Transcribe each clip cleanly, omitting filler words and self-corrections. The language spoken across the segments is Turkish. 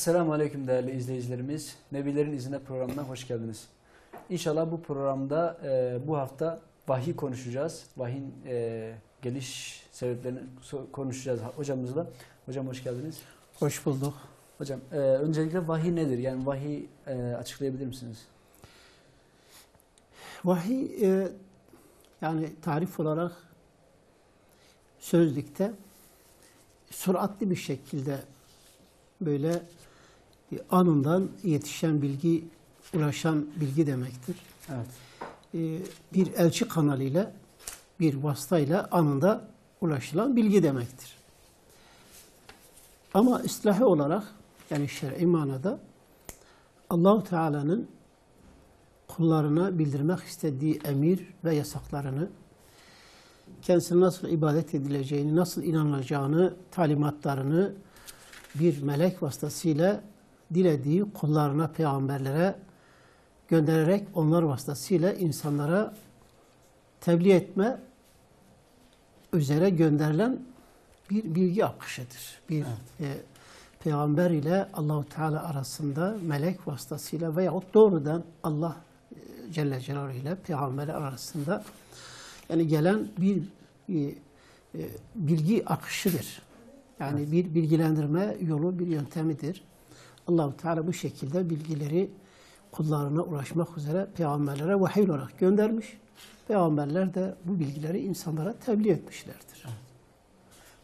Esselamu Aleyküm değerli izleyicilerimiz. Nebilerin İzine programına hoş geldiniz. İnşallah bu programda bu hafta vahiy konuşacağız. Vahyin geliş sebeplerini konuşacağız hocamızla. Hocam hoş geldiniz. Hoş bulduk. Hocam öncelikle vahiy nedir? Yani vahiy açıklayabilir misiniz? Vahiy yani tarif olarak sözlükte süratli bir şekilde böyle anından yetişen bilgi, ulaşan bilgi demektir. Evet. Bir elçi kanalıyla, bir vasıtayla anında ulaşılan bilgi demektir. Ama istilahi olarak, yani şer'i manada Allah-u Teala'nın kullarına bildirmek istediği emir ve yasaklarını, kendisine nasıl ibadet edileceğini, nasıl inanılacağını, talimatlarını bir melek vasıtasıyla dilediği kullarına, peygamberlere göndererek onlar vasıtasıyla insanlara tebliğ etme üzere gönderilen bir bilgi akışıdır. Bir peygamber ile Allah-u Teala arasında melek vasıtasıyla veyahut doğrudan Allah Celle Celaluhu ile peygamberler arasında yani gelen bir bilgi akışıdır. Yani bir bilgilendirme yolu, bir yöntemidir. Allah-u Teala bu şekilde bilgileri kullarına ulaşmak üzere peygamberlere vahiy olarak göndermiş. Peygamberler de bu bilgileri insanlara tebliğ etmişlerdir. Evet.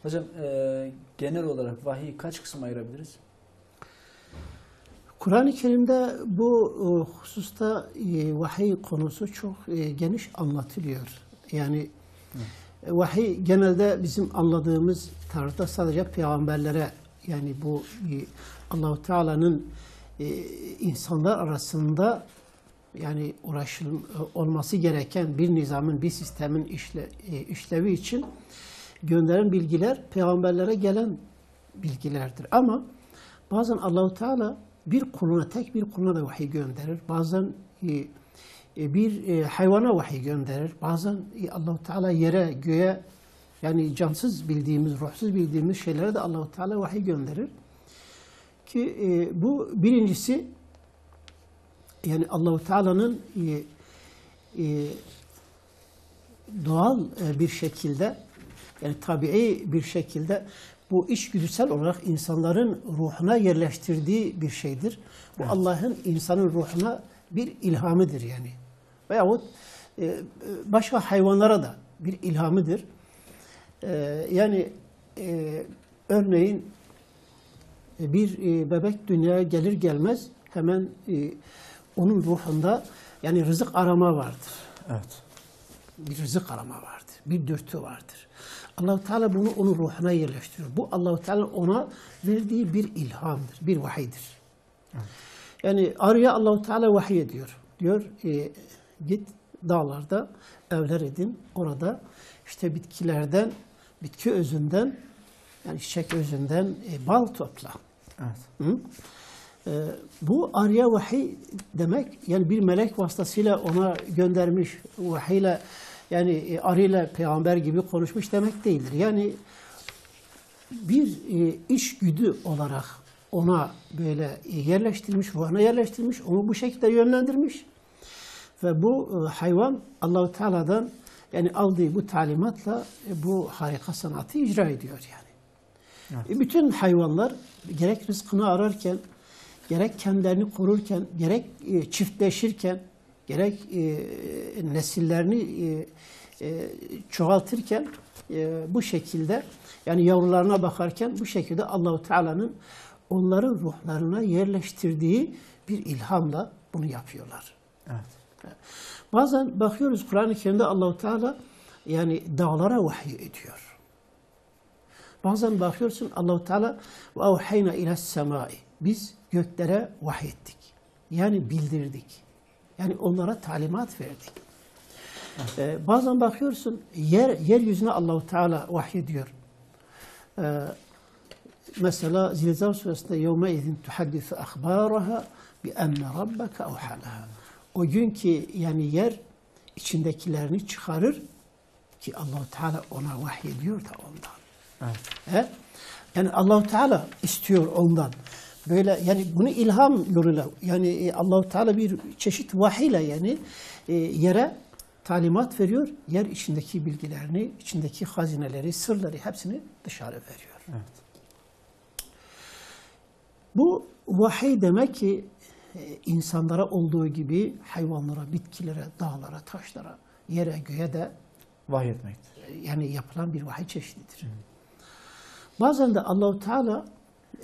Hocam genel olarak vahiy kaç kısım ayırabiliriz? Kur'an-ı Kerim'de bu hususta vahiy konusu çok geniş anlatılıyor. Yani vahiy genelde bizim anladığımız tarzda sadece peygamberlere, yani bu Allah-u Teala'nın insanlar arasında yani olması gereken bir nizamın, bir sistemin işlevi için gönderen bilgiler peygamberlere gelen bilgilerdir. Ama bazen Allah-u Teala bir kuluna, tek bir kuluna da vahiy gönderir. Bazen bir hayvana vahiy gönderir. Bazen Allah-u Teala yere, göğe, yani cansız bildiğimiz, ruhsuz bildiğimiz şeylere de Allah-u Teala vahiy gönderir. Ki bu birincisi, yani Allah-u Teala'nın doğal bir şekilde, yani tabii bir şekilde bu içgüdüsel olarak insanların ruhuna yerleştirdiği bir şeydir. Bu evet. Allah'ın insanın ruhuna bir ilhamıdır yani. Veyahut başka hayvanlara da bir ilhamıdır. Yani örneğin bir bebek dünyaya gelir gelmez hemen onun ruhunda yani rızık arama vardır. Evet. Bir rızık arama vardır. Bir dürtü vardır. Allah-u Teala bunu onun ruhuna yerleştiriyor. Bu Allah-u Teala ona verdiği bir ilhamdır, bir vahiydir. Evet. Yani arıya Allah-u Teala vahiy ediyor. Diyor git dağlarda evler edin. Orada işte bitkilerden, bitki özünden, yani çiçek özünden bal topla. Evet. Bu arıya vahiy demek, yani bir melek vasıtasıyla ona göndermiş vahiyle, yani arıyla peygamber gibi konuşmuş demek değildir. Yani bir içgüdü olarak ona böyle yerleştirilmiş, ruhuna yerleştirilmiş, onu bu şekilde yönlendirmiş. Ve bu hayvan Allah-u Teala'dan yani aldığı bu talimatla bu harika sanatı icra ediyor yani. Evet. Bütün hayvanlar gerek rızkını ararken, gerek kendilerini korurken, gerek çiftleşirken, gerek nesillerini çoğaltırken bu şekilde, yani yavrularına bakarken bu şekilde Allah-u Teala'nın onların ruhlarına yerleştirdiği bir ilhamla bunu yapıyorlar. Evet. Bazen bakıyoruz Kur'an-ı Kerim'de Allah-u Teala yani dağlara vahiy ediyor. Bazen bakıyorsun Allah-u Teala ve evhayna iles semai, biz göklere vahiy ettik. Yani bildirdik. Yani onlara talimat verdik. Evet. Bazen bakıyorsun yeryüzüne Allah-u Teala vahiy ediyor. Mesela Zilzal suresinde yevme izin tuhaddisu ahbaraha bi enne rabbeke evhalaha. O gün ki yani yer içindekilerini çıkarır ki Allah-u Teala ona vahiy ediyor da ondan. Evet. Yani Allah-u Teala istiyor ondan. böyle yani bunu ilham yoluyla yani Allahu Teala bir çeşit vahiyle yani yere talimat veriyor. Yer içindeki bilgilerini, içindeki hazineleri, sırları hepsini dışarı veriyor. Evet. Bu vahiy demek ki insanlara olduğu gibi hayvanlara, bitkilere, dağlara, taşlara, yere, göğe de Vahiy etmektir. yani yapılan bir vahiy çeşididir. Bazen de Allahu Teala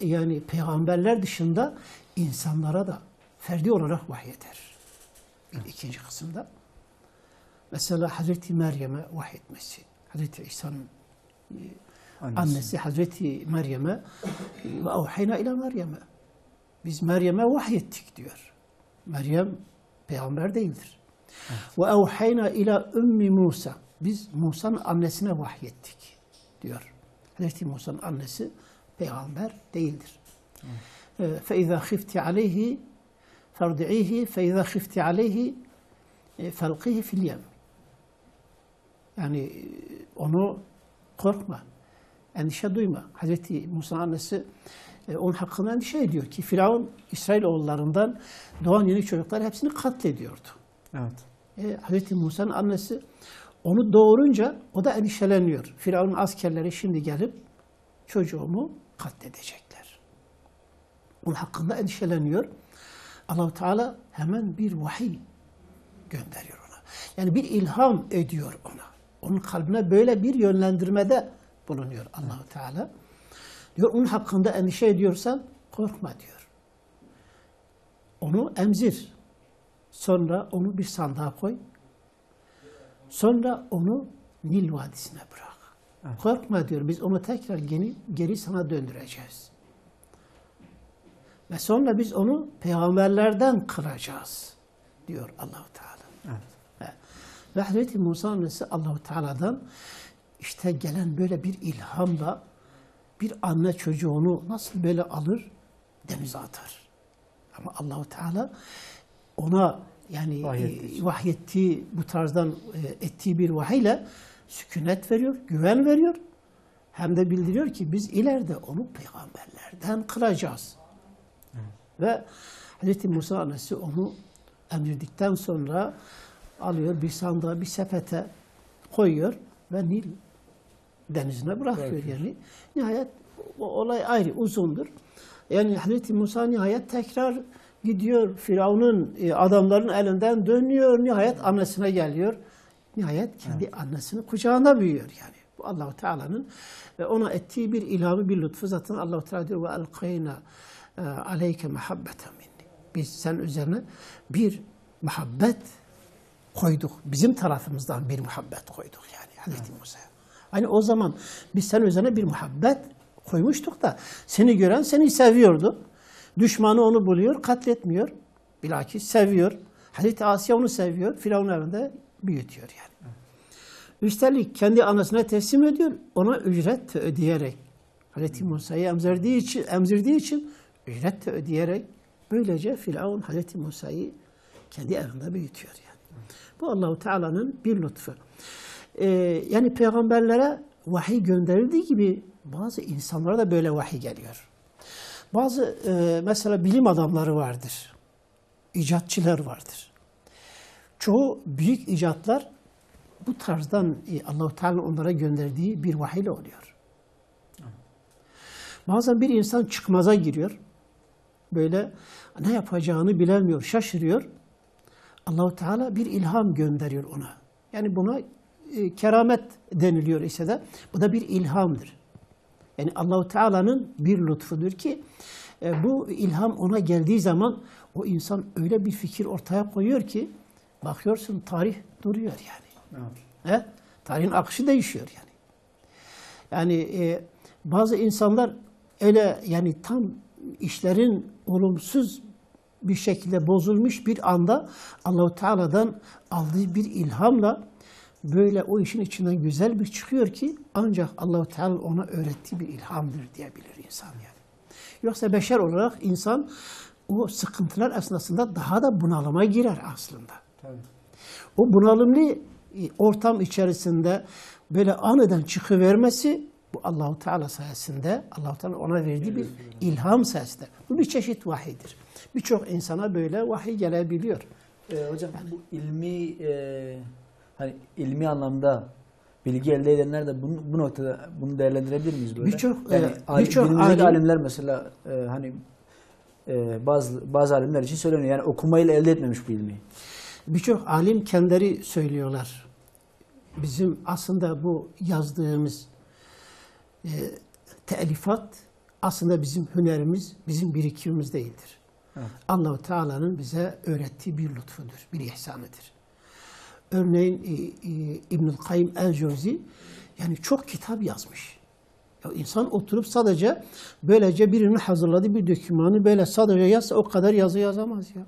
yani peygamberler dışında insanlara da ferdi olarak vahiy eder. İkinci kısımda. Mesela Hazreti Meryem'e vahiy etmesi. Hazreti İsa'nın annesi Hazreti Meryem'e ve avhayna ila Meryem'e. Biz Meryem'e vahiy ettik diyor. Meryem peygamber değildir. Ve avhayna ila ümmi Musa. Biz Musa'nın annesine vahiy ettik diyor. Hazreti Musa'nın annesi peygamber değildir. فَاِذَا خِفْتِ عَلَيْهِ فَارْدِعِيهِ فَاِذَا خِفْتِ عَلَيْهِ فَالْقِهِ فِي الْيَمِ. Yani onu korkma, endişe duyma. Hazreti Musa'nın annesi onun hakkında endişe ediyor ki Firavun İsrailoğullarından doğan yeni çocuklar hepsini katlediyordu. Evet. Hazreti Musa'nın annesi onu doğurunca o da endişeleniyor. Firavun'un askerleri şimdi gelip çocuğumu katledecekler. Onun hakkında endişeleniyor. Allah-u Teala hemen bir vahiy gönderiyor ona. Yani bir ilham ediyor ona. Onun kalbine böyle bir yönlendirmede bulunuyor Allah-u Teala. Diyor onun hakkında endişe ediyorsan korkma diyor. Onu emzir. Sonra onu bir sandığa koy. Sonra onu Nil Vadisi'ne bırak. Evet. Korkma diyor. Biz onu tekrar geri sana döndüreceğiz. Ve sonra biz onu peygamberlerden kılacağız diyor Allah-u Teala. Evet. Ve Hazreti Musa annesi Allah-u Teala'dan işte gelen böyle bir ilhamla bir anne çocuğunu nasıl böyle alır denize atar. Ama Allah-u Teala ona yani vahyettiği bu tarzdan ettiği bir vahiyle sükunet veriyor, güven veriyor. Hem de bildiriyor ki biz ileride onu peygamberlerden kılacağız. Ve Hazreti Musa annesi onu emredikten sonra alıyor bir sandığa, bir sepete koyuyor ve Nil denizine bırakıyor yani. Nihayet o olay ayrı, uzundur. Yani Hazreti Musa nihayet tekrar gidiyor, Firavun'un adamların elinden dönüyor, nihayet annesine geliyor. Nihayet kendi annesinin kucağında büyüyor yani. Bu Allah-u Teala'nın ve ona ettiği bir ilhamı, bir lütfu. Zaten Allah-u Teala diyor ve elkayna aleyke muhabbeten minni. Biz sen üzerine bir muhabbet koyduk. Bizim tarafımızdan bir muhabbet koyduk yani Hazreti Musa'ya. Hani o zaman biz sen üzerine bir muhabbet koymuştuk da seni gören seni seviyordu. Düşmanı onu buluyor, katletmiyor. Bilakis seviyor. Hazreti Asya onu seviyor. Firavun evinde büyütüyor yani. Üstelik kendi anasına teslim ediyor. Ona ücret ödeyerek. Hazreti Musa'yı emzirdiği için ücret ödeyerek böylece Firavun Hazreti Musa'yı kendi evinde büyütüyor yani. Bu Allah-u Teala'nın bir lütfu. Yani peygamberlere vahiy gönderildiği gibi bazı insanlara da böyle vahiy geliyor. Bazı mesela bilim adamları vardır. İcatçılar vardır. Çoğu büyük icatlar bu tarzdan Allah-u Teala onlara gönderdiği bir vahiyle oluyor. Bazen bir insan çıkmaza giriyor. Böyle ne yapacağını bilemiyor, şaşırıyor. Allah-u Teala bir ilham gönderiyor ona. Yani buna keramet deniliyor ise de bu da bir ilhamdır. Yani Allah-u Teala'nın bir lütfudur ki bu ilham ona geldiği zaman o insan öyle bir fikir ortaya koyuyor ki bakıyorsun tarih duruyor yani. Evet. Tarihin akışı değişiyor yani. Yani bazı insanlar öyle yani tam işlerin olumsuz bir şekilde bozulmuş bir anda Allah-u Teala'dan aldığı bir ilhamla böyle o işin içinden güzel bir çıkıyor ki ancak Allah-u Teala ona öğrettiği bir ilhamdır diyebilir insan yani. Yoksa beşer olarak insan o sıkıntılar esnasında daha da bunalıma girer aslında. Tabii. O bunalımlı ortam içerisinde böyle aniden çıkıvermesi bu Allahu Teala sayesinde, Allahu Teala ona verdiği bir ilham sayesinde. Bu bir çeşit vahiydir. Birçok insana böyle vahiy gelebiliyor. Hocam bu ilmi hani ilmi anlamda bilgi elde edenler de bu noktada bunu değerlendirebilir miyiz böyle? Birçok günümüzdeki alimler mesela hani bazı alimler için söyleniyor. Yani okumayla elde etmemiş bu ilmi. Birçok alim kendileri söylüyorlar. Bizim aslında bu yazdığımız telifat aslında bizim hünerimiz, bizim birikimimiz değildir. Evet. Allah-u Teala'nın bize öğrettiği bir lütfudur, bir ihsanıdır. Örneğin İbnül Kayyim el-Cevzi yani çok kitap yazmış. Ya insan oturup sadece böylece birinin hazırladığı bir dokümanı böyle sadece yazsa o kadar yazı yazamaz ya.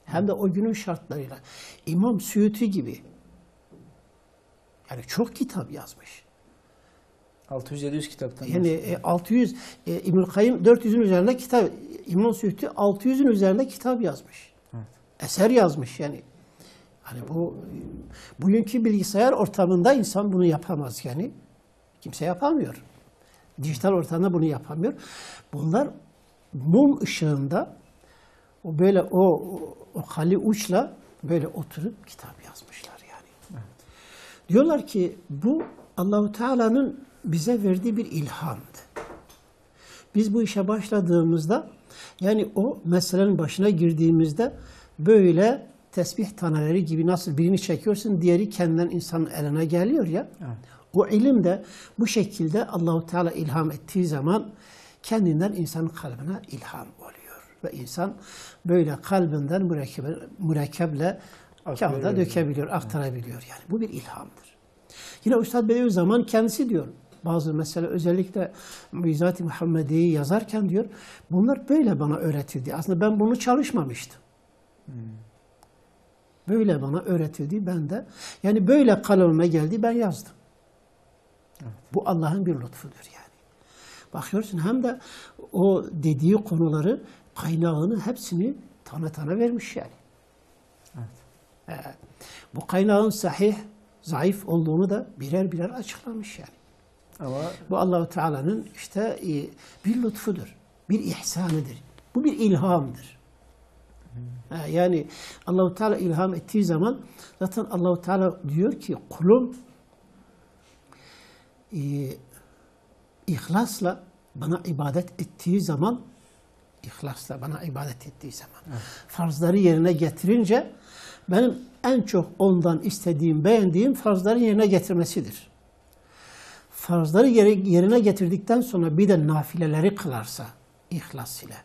Hem de o günün şartlarıyla. İmam Suyuti gibi. Yani çok kitap yazmış. 600-700 kitaptan. Yani 600, İbnül Kayyim 400'ün üzerinde kitap, İmam Suyuti 600'ün üzerinde kitap yazmış. Evet. Eser yazmış yani. Hani bugünkü bilgisayar ortamında insan bunu yapamaz yani. Kimse yapamıyor. Dijital ortamda bunu yapamıyor. Bunlar mum ışığında o böyle o kali uçla böyle oturup kitap yazmışlar yani. Evet. Diyorlar ki bu Allahu Teala'nın bize verdiği bir ilhamdı. Biz bu işe başladığımızda yani o meselenin başına girdiğimizde böyle tesbih taneleri gibi nasıl birini çekiyorsun diğeri kendinden insanın eline geliyor ya. Evet. O ilim de bu şekilde Allahu Teala ilham ettiği zaman kendinden insanın kalbine ilham oluyor. Ve insan böyle kalbinden mürekkeple kağıda dökebiliyor, aktarabiliyor yani. Bu bir ilhamdır. Yine Üstad Bediüzzaman kendisi diyor. Bazı mesela özellikle Mucizat-ı Muhammediye'yi yazarken diyor, bunlar böyle bana öğretildi. Aslında ben bunu çalışmamıştım. Böyle bana öğretildi, ben de. Yani böyle kalemime geldi, ben yazdım. Evet. Bu Allah'ın bir lütfudur yani. Bakıyorsun hem de o dediği konuları, kaynağını hepsini tane tane vermiş yani. Evet. Bu kaynağın sahih, zayıf olduğunu da birer birer açıklamış yani. Ama bu Allah-u Teala'nın işte bir lütfudur, bir ihsanıdır. Bu bir ilhamdır. Yani Allah-u Teala ilham ettiği zaman zaten Allah-u Teala diyor ki kulum ihlasla bana ibadet ettiği zaman evet. Farzları yerine getirince benim en çok ondan istediğim, beğendiğim farzları yerine getirmesidir. Farzları yerine getirdikten sonra bir de nafileleri kılarsa ihlas ile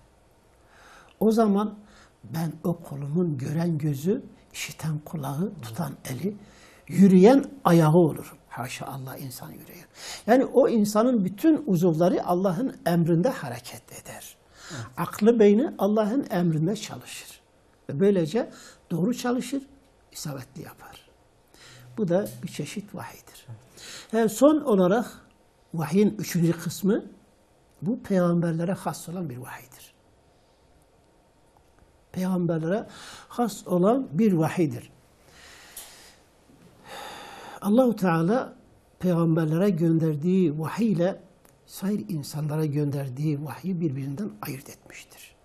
o zaman ben o kulumun gören gözü, işiten kulağı, tutan eli, yürüyen ayağı olurum. Haşa Allah insan yürüyor. Yani o insanın bütün uzuvları Allah'ın emrinde hareket eder. Evet. Aklı beyni Allah'ın emrinde çalışır. Ve böylece doğru çalışır, isabetli yapar. Bu da bir çeşit vahiydir. Yani son olarak vahyin 3. kısmı bu peygamberlere has olan bir vahiydir. Peygamberlere has olan bir vahiydir. Allah-u Teala peygamberlere gönderdiği vahiy ile sair insanlara gönderdiği vahyi birbirinden ayırt etmiştir.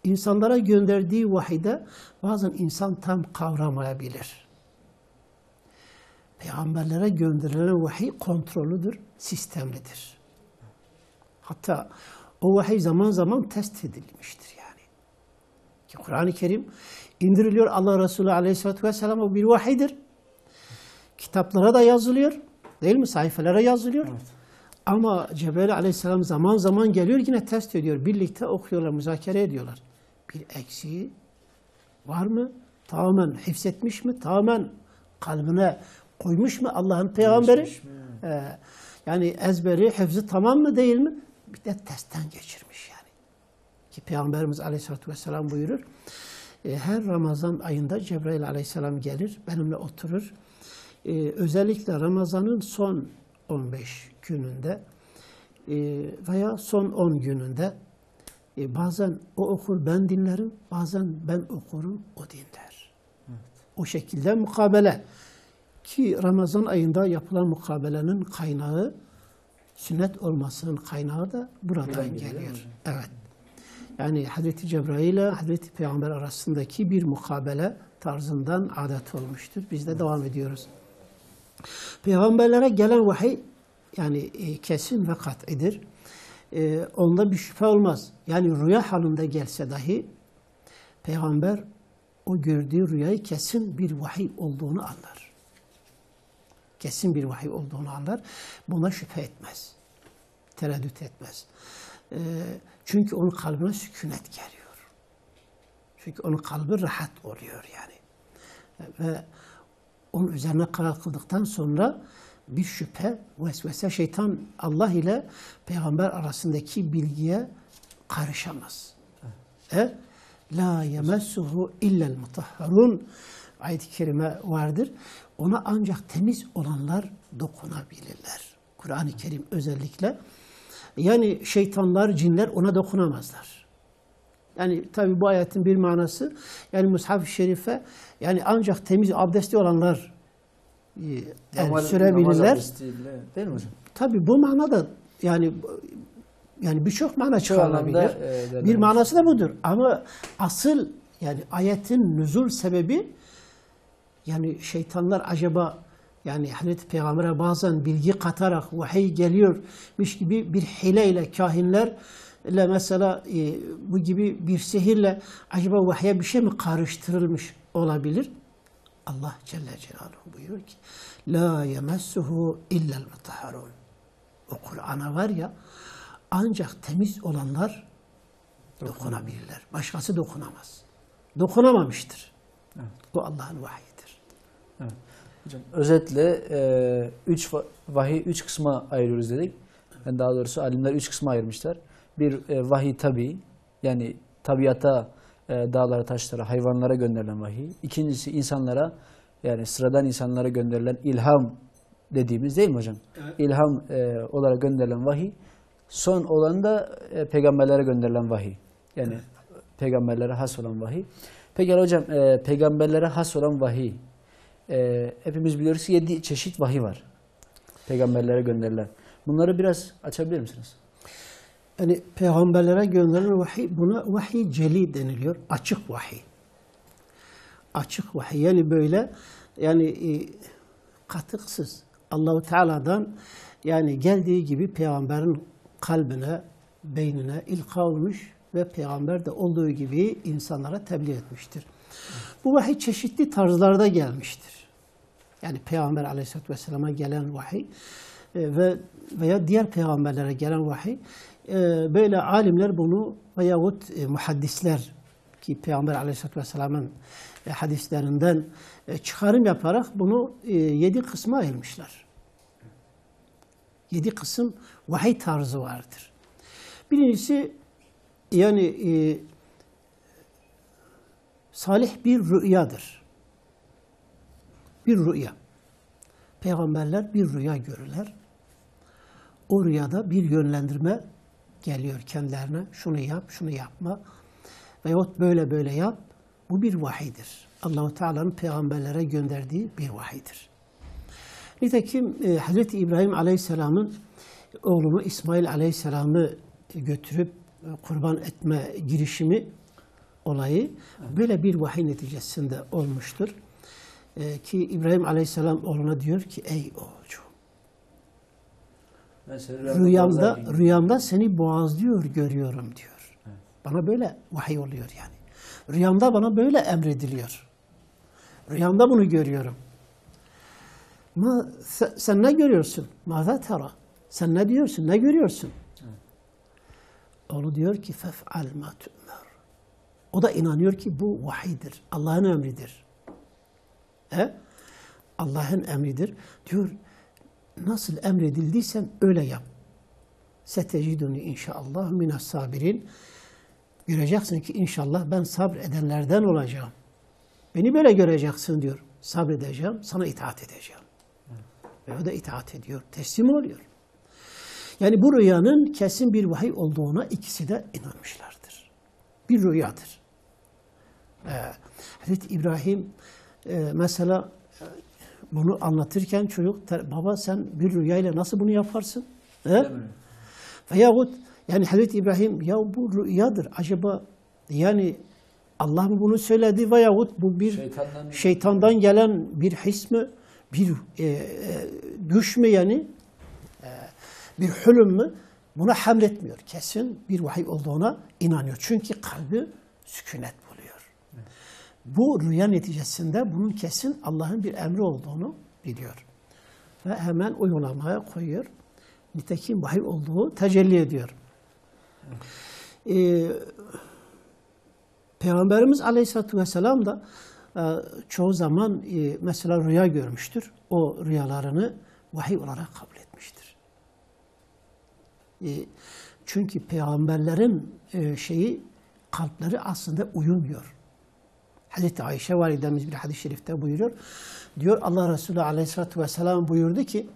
İnsanlara gönderdiği vahide bazen insan tam kavramayabilir. Peygamberlere gönderilen vahiy kontrollüdür, sistemlidir. Hatta o vahiy zaman zaman test edilmiştir yani. Ki Kur'an-ı Kerim indiriliyor, Allah Resulü Aleyhisselatü Vesselam'a bir vahiydir. Kitaplara da yazılıyor, değil mi? Sayfalara yazılıyor. Evet. Ama Cebrail Aleyhisselam zaman zaman geliyor, yine test ediyor. Birlikte okuyorlar, müzakere ediyorlar. Bir eksiği var mı? Tamamen hifzetmiş mi? Tamamen kalbine koymuş mu Allah'ın peygamberi? Yani ezberi, hifzi tamam mı değil mi? Bir de testten geçirmiş yani. Ki Peygamberimiz Aleyhisselatü Vesselam buyurur. Her Ramazan ayında Cebrail Aleyhisselam gelir, benimle oturur. Özellikle Ramazan'ın son 15 gününde veya son 10 gününde bazen o okur ben dinlerim, bazen ben okurum o dinler. Evet. O şekilde mukabele. Ki Ramazan ayında yapılan mukabelenin kaynağı Sünnet olmasının kaynağı da buradan Buradan geliyor, değil mi geliyor. hocam? Evet. Yani Hazreti Cebrail ile Hazreti Peygamber arasındaki bir mukabele tarzından adet olmuştur. Biz de devam ediyoruz. Peygamberlere gelen vahiy yani kesin ve kat'idir. Onda bir şüphe olmaz. Yani rüya halinde gelse dahi Peygamber o gördüğü rüyayı kesin bir vahiy olduğunu anlar. Kesin bir vahiy olduğunu anlar. Buna şüphe etmez. Tereddüt etmez. Çünkü onun kalbine sükunet geliyor. Çünkü onun kalbi rahat oluyor yani. Ve onun üzerine karar kıldıktan sonra bir şüphe, vesvese, şeytan Allah ile peygamber arasındaki bilgiye karışamaz. La yemessuhu illel mutahharun ayet-i kerime vardır. Ona ancak temiz olanlar dokunabilirler. Kur'an-ı Kerim özellikle. Yani şeytanlar, cinler ona dokunamazlar. Yani tabi bu ayetin bir manası yani Mushaf-ı Şerif'e yani ancak temiz abdestli olanlar sürebilirler. Değil mi hocam? Tabi bu manada yani birçok mana çıkarılabilir. Bir manası da budur. Ama asıl yani ayetin nüzul sebebi yani şeytanlar acaba yani Hazreti Peygamber'e bazen bilgi katarak vahiy geliyormuş gibi bir hileyle kahinlerle mesela bu gibi bir sihirle acaba vahye bir şey mi karıştırılmış olabilir? Allah Celle Celaluhu buyuruyor ki La yemessuhu illel mutahharun. O Kur'an'a var ya ancak temiz olanlar dokunabilirler. Başkası dokunamaz. Dokunamamıştır. Evet. Bu Allah'ın vahiyidir. Evet. Hocam, özetle vahiy üç kısma ayırıyoruz dedik. Yani daha doğrusu alimler üç kısma ayırmışlar. Bir vahiy tabi, yani tabiata, dağlara, taşlara, hayvanlara gönderilen vahiy. İkincisi insanlara, yani sıradan insanlara gönderilen ilham dediğimiz değil mi hocam? Evet. İlham olarak gönderilen vahiy. Son olan da peygamberlere gönderilen vahiy. Yani peygamberlere has olan vahiy. Peki hocam, peygamberlere has olan vahiy. Hepimiz biliyoruz ki 7 çeşit vahiy var. Peygamberlere gönderilen. Bunları biraz açabilir misiniz? Yani peygamberlere gönderilen vahiy, buna vahiy celi deniliyor. Açık vahiy. Açık vahiy. Yani böyle yani katıksız. Allahu Teala'dan yani geldiği gibi peygamberin kalbine, beynine ilka olmuş ve peygamber de olduğu gibi insanlara tebliğ etmiştir. Bu vahiy çeşitli tarzlarda gelmiştir. Yani Peygamber Aleyhisselatü Vesselam'a gelen vahiy veya diğer peygamberlere gelen vahiy böyle alimler bunu veyahut muhaddisler ki Peygamber Aleyhisselatü Vesselam'ın hadislerinden çıkarım yaparak bunu 7 kısma ayırmışlar. 7 kısım vahiy tarzı vardır. Birincisi yani salih bir rüyadır. Bir rüya. Peygamberler bir rüya görürler. O rüyada bir yönlendirme geliyor kendilerine. Şunu yap, şunu yapma. Veyahut böyle böyle yap. Bu bir vahiydir. Allah-u Teala'nın peygamberlere gönderdiği bir vahiydir. Nitekim Hazreti İbrahim Aleyhisselam'ın oğlunu İsmail Aleyhisselam'ı götürüp kurban etme girişimi olayı böyle bir vahiy neticesinde olmuştur. Ki İbrahim Aleyhisselam oğluna diyor ki ey oğulcuğum rüyamda seni boğazlıyor görüyorum diyor. Evet. Bana böyle vahiy oluyor yani. Rüyamda bana böyle emrediliyor. Rüyamda bunu görüyorum. Sen ne görüyorsun? Mâzâ tera? Sen ne diyorsun? Ne görüyorsun? Evet. Oğlu diyor ki fef'al mâ tu'mer. O da inanıyor ki bu vahiydir. Allah'ın emridir. Allah'ın emridir. Diyor nasıl emredildiysen öyle yap. Seteciduni inşallah minas sabirin. Göreceksin ki inşallah ben sabredenlerden olacağım. Beni böyle göreceksin diyor. Sabredeceğim, sana itaat edeceğim. Ve o da itaat ediyor, teslim oluyor. Yani bu rüyanın kesin bir vahiy olduğuna ikisi de inanmışlardır. Bir rüyadır. Hazreti İbrahim mesela bunu anlatırken çocuk, baba sen bir rüyayla nasıl bunu yaparsın? He? Veyahut yani Hazreti İbrahim ya bu rüyadır acaba yani Allah mı bunu söyledi veyahut bu bir şeytandan gelen bir his mi, bir düş mü yani, bir hülüm mü? Buna hamletmiyor. Kesin bir vahiy olduğuna inanıyor. Çünkü kalbi sükunet buluyor. Evet. Bu rüya neticesinde bunun kesin Allah'ın bir emri olduğunu biliyor. Ve hemen uygulamaya koyuyor. Nitekim vahiy olduğu tecelli ediyor. Evet. Peygamberimiz Aleyhisselatü Vesselam da çoğu zaman mesela rüya görmüştür. O rüyalarını vahiy olarak kabul etmiştir. Çünkü peygamberlerin kalpleri aslında uyumuyor. Hazreti Ayşe validemiz bir hadis-i şerifte buyuruyor. Diyor Allah Resulü Aleyhisselatü Vesselam buyurdu ki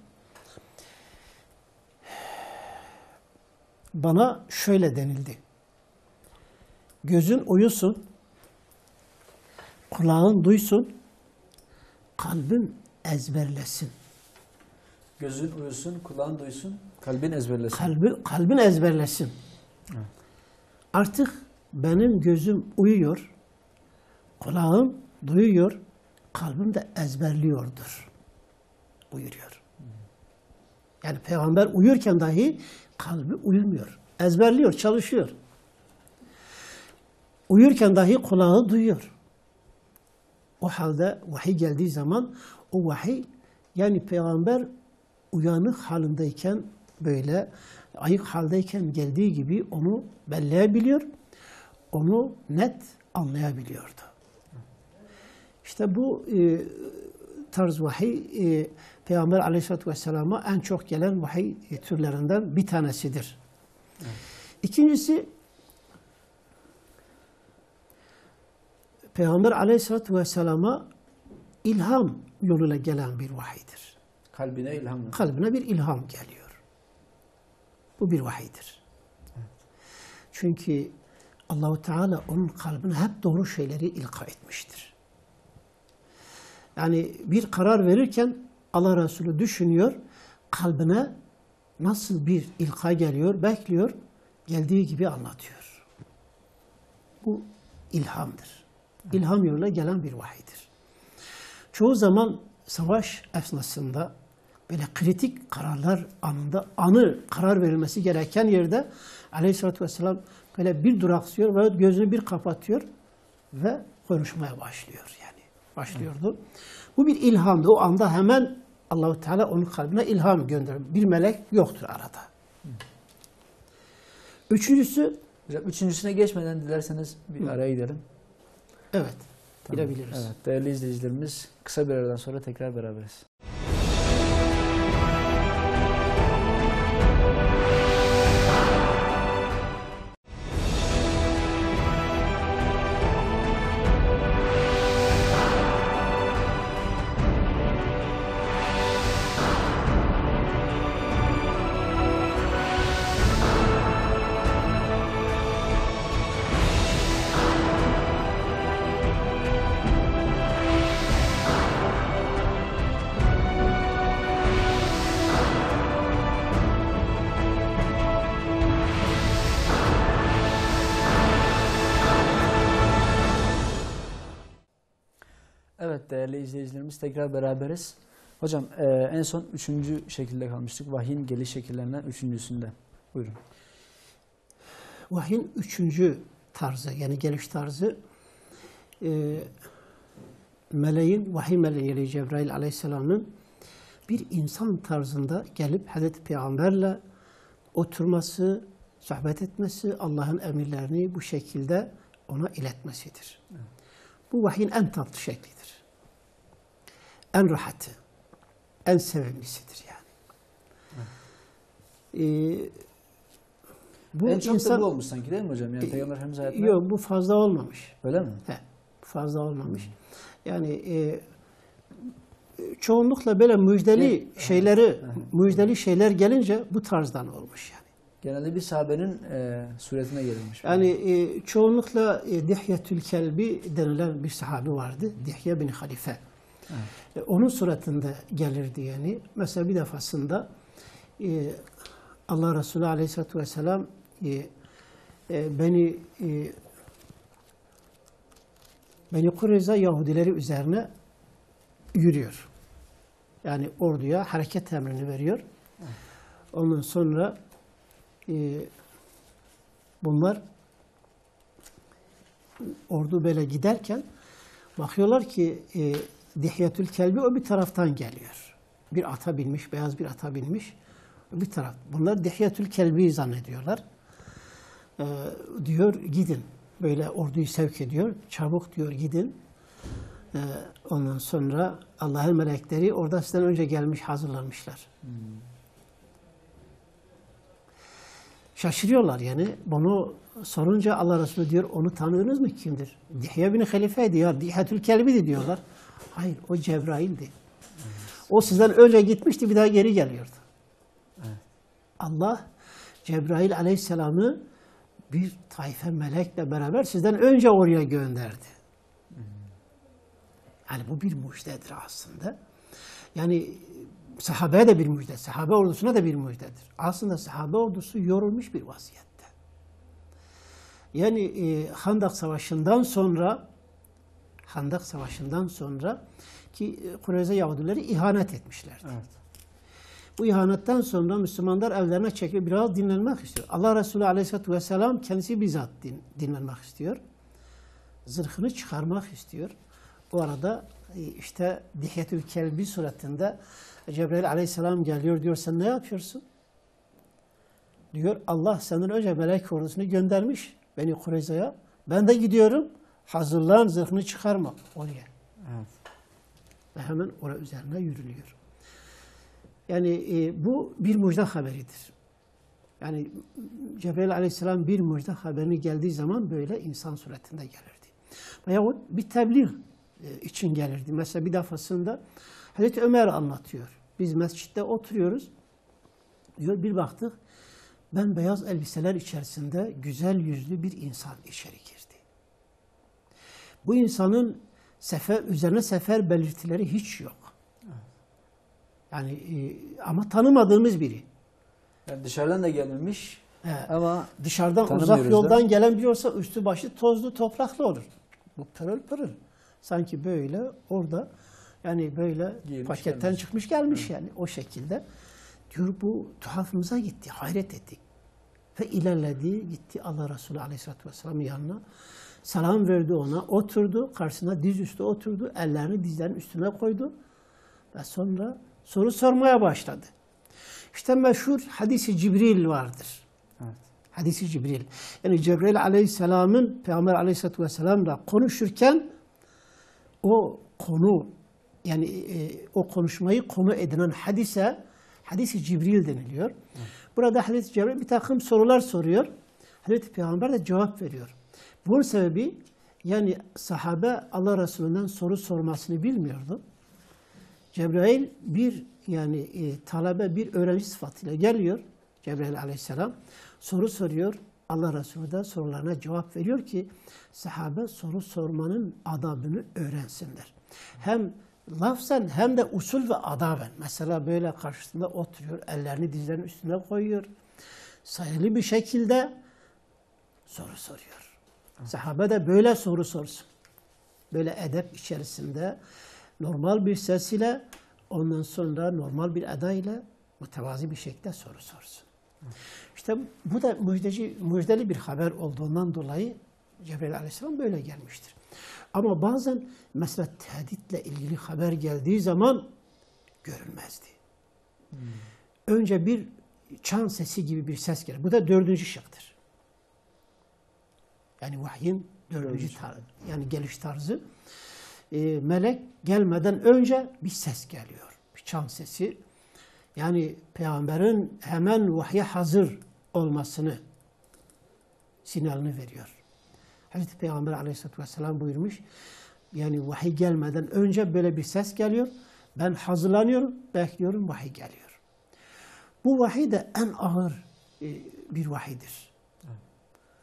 bana şöyle denildi. Gözün uyusun, kulağın duysun, kalbin ezberlesin. Gözün uyusun, kulağın duysun, kalbin ezberlesin. Kalbin ezberlesin. Evet. Artık benim gözüm uyuyor, kulağım duyuyor, kalbim de ezberliyordur buyuruyor. Yani peygamber uyurken dahi kalbi uyumuyor. Ezberliyor, çalışıyor. Uyurken dahi kulağı duyuyor. O halde vahiy geldiği zaman o vahiy yani peygamber uyanık halindeyken böyle ayık haldeyken geldiği gibi onu belleyebiliyor. Onu net anlayabiliyordu. İşte bu tarz vahiy Peygamber Aleyhisselatü Vesselam'a en çok gelen vahiy türlerinden bir tanesidir. Evet. İkincisi Peygamber Aleyhisselatü Vesselam'a ilham yoluyla gelen bir vahiydir. Kalbine ilham. Kalbine bir ilham geliyor. Bu bir vahiydir. Evet. Çünkü Allah-u Teala onun kalbine hep doğru şeyleri ilka etmiştir. Yani bir karar verirken Allah Resulü düşünüyor, kalbine nasıl bir ilka geliyor, bekliyor, geldiği gibi anlatıyor. Bu ilhamdır. İlham yoluyla gelen bir vahiydir. Çoğu zaman savaş esnasında böyle kritik kararlar anında karar verilmesi gereken yerde Aleyhisselatü Vesselam böyle bir duraksıyor ve gözünü bir kapatıyor ve konuşmaya başlıyor yani. Başlıyordu. Bu bir ilhamdı. O anda hemen Allah-u Teala onun kalbine ilham gönderiyor. Bir melek yoktur arada. Üçüncüsüne geçmeden dilerseniz bir araya gidelim. Evet. Tamam. Girebiliriz. Evet, değerli izleyicilerimiz kısa bir aradan sonra tekrar beraberiz. Evet değerli izleyicilerimiz tekrar beraberiz. Hocam en son 3. şekilde kalmıştık. Vahyin geliş şekillerinden 3.'sünde. Buyurun. Vahyin 3. tarzı yani geliş tarzı vahiy meleği Cebrail Aleyhisselam'ın bir insan tarzında gelip Hazreti Peygamberle oturması, sohbet etmesi, Allah'ın emirlerini bu şekilde ona iletmesidir. Evet. Bu vahyin en tatlı şeklidir. En rahatı, en sevimlisidir yani. Evet. Bu en çok da bu olmuş sanki değil mi hocam? Yani Peygamber Efendimiz hayatında... Yok bu fazla olmamış. Öyle mi? He, fazla olmamış. Yani çoğunlukla böyle müjdeli şeyler gelince bu tarzdan olmuş yani. Genelde bir sahabenin suretine gelmiş. Yani çoğunlukla Dihyetül Kelbi denilen bir sahabi vardı. Dihye bin Halife. Evet. Onun suretinde gelirdi yani. Mesela bir defasında Allah Resulü Aleyhisselatü Vesselam Beni Kureyza Yahudileri üzerine yürüyor. Yani orduya hareket emrini veriyor. Ondan sonra bunlar ordu böyle giderken bakıyorlar ki Dihyetül Kelbi o bir taraftan geliyor. Bir ata binmiş, beyaz bir ata binmiş. Bir taraf. Bunlar Dihyetül Kelbi'yi zannediyorlar. Diyor gidin. Böyle orduyu sevk ediyor. Çabuk diyor gidin. Ondan sonra Allah'ın melekleri orada sizden önce gelmiş, hazırlanmışlar. Şaşırıyorlar yani. Bunu sorunca Allah Resulü diyor, onu tanıdınız mı, kimdir? Dihye bin Halife'ydi ya, Dihyetül Kelbi'di diyorlar. Hayır, o Cebrail'di. O sizden önce gitmişti, bir daha geri geliyordu. Allah Cebrail Aleyhisselam'ı bir tayfe melekle beraber sizden önce oraya gönderdi. Yani bu bir müjdedir aslında. Yani sahabeye de bir müjde, sahabe ordusuna da bir müjdedir. Aslında sahabe ordusu yorulmuş bir vaziyette. Yani Handak Savaşı'ndan sonra ki Kureyza Yahudileri ihanet etmişlerdi. Evet. Bu ihanetten sonra Müslümanlar evlerine çekip biraz dinlenmek istiyor. Allah Resulü Aleyhisselatü Vesselam kendisi bizzat dinlenmek istiyor. Zırhını çıkarmak istiyor. Bu arada işte Dihyetül Kelbi suretinde Cebrail Aleyhisselam geliyor, diyor sen ne yapıyorsun? Diyor Allah senden önce melek ordusunu göndermiş beni Kureyza'ya. Ben de gidiyorum. Hazırlan, zırhını çıkarma oraya. Evet. Ve hemen oraya üzerine yürülüyor. Yani bu bir müjde haberidir. Yani Cebrail Aleyhisselam bir müjde haberini geldiği zaman böyle insan suretinde gelirdi. Veyahut bir tebliğ için gelirdi. Mesela bir defasında Hazreti Ömer anlatıyor. Biz mescitte oturuyoruz. Diyor bir baktık ben beyaz elbiseler içerisinde güzel yüzlü bir insan içeri girdi. Bu insanın üzerine sefer belirtileri hiç yok. Yani ama tanımadığımız biri. Yani dışarıdan da gelmemiş ama dışarıdan uzak yoldan gelen biri olsa üstü başı tozlu topraklı olur. Bu pırıl pırıl. Sanki böyle orada yani böyle paketten çıkmış gelmiş yani o şekilde. Diyor bu tuhafımıza gitti, hayret ettik. Ve ilerledi, gitti Allah Resulü Aleyhisselatü Vesselam'ın yanına. Selam verdi ona, oturdu, karşısına dizüstü oturdu, ellerini dizlerinin üstüne koydu. Ve sonra soru sormaya başladı. İşte meşhur hadisi Cibril vardır. Evet. Hadisi Cibril. Yani Cebrail Aleyhisselam'ın Peygamber Aleyhisselatü Vesselam'la konuşurken o konu yani o konuşmayı konu edinen hadisi Cibril deniliyor. Evet. Burada Hazreti Cebrail bir takım sorular soruyor. Hazreti Peygamber de cevap veriyor. Bunun sebebi yani sahabe Allah Resulü'nden soru sormasını bilmiyordu. Cebrail bir talebe bir öğrenci sıfatıyla geliyor. Cebrail Aleyhisselam soru soruyor. Allah Resulü de sorularına cevap veriyor ki sahabe soru sormanın adabını öğrensinler. Hem lafzen hem de usul ve adaben. Mesela böyle karşısında oturuyor, ellerini dizlerinin üstüne koyuyor. Sayılı bir şekilde soru soruyor. Sahabe de böyle soru sorsun. Böyle edep içerisinde normal bir ses ile ondan sonra normal bir eda ile mütevazi bir şekilde soru sorsun. İşte bu da müjdeli bir haber olduğundan dolayı Cebrail Aleyhisselam böyle gelmiştir. Ama bazen mesela tehditle ilgili haber geldiği zaman görülmezdi. Önce bir çan sesi gibi bir ses gelir. Bu da 4. şıktır. Yani vahyin 4. tarzı, yani geliş tarzı. Melek gelmeden önce bir ses geliyor. Bir çan sesi. Yani Peygamberin hemen vahye hazır olmasını sinyalini veriyor. Hazreti Peygamber Aleyhisselatü Vesselam buyurmuş. Yani vahiy gelmeden önce böyle bir ses geliyor. Ben hazırlanıyorum, bekliyorum, vahiy geliyor. Bu vahiy de en ağır bir vahiydir.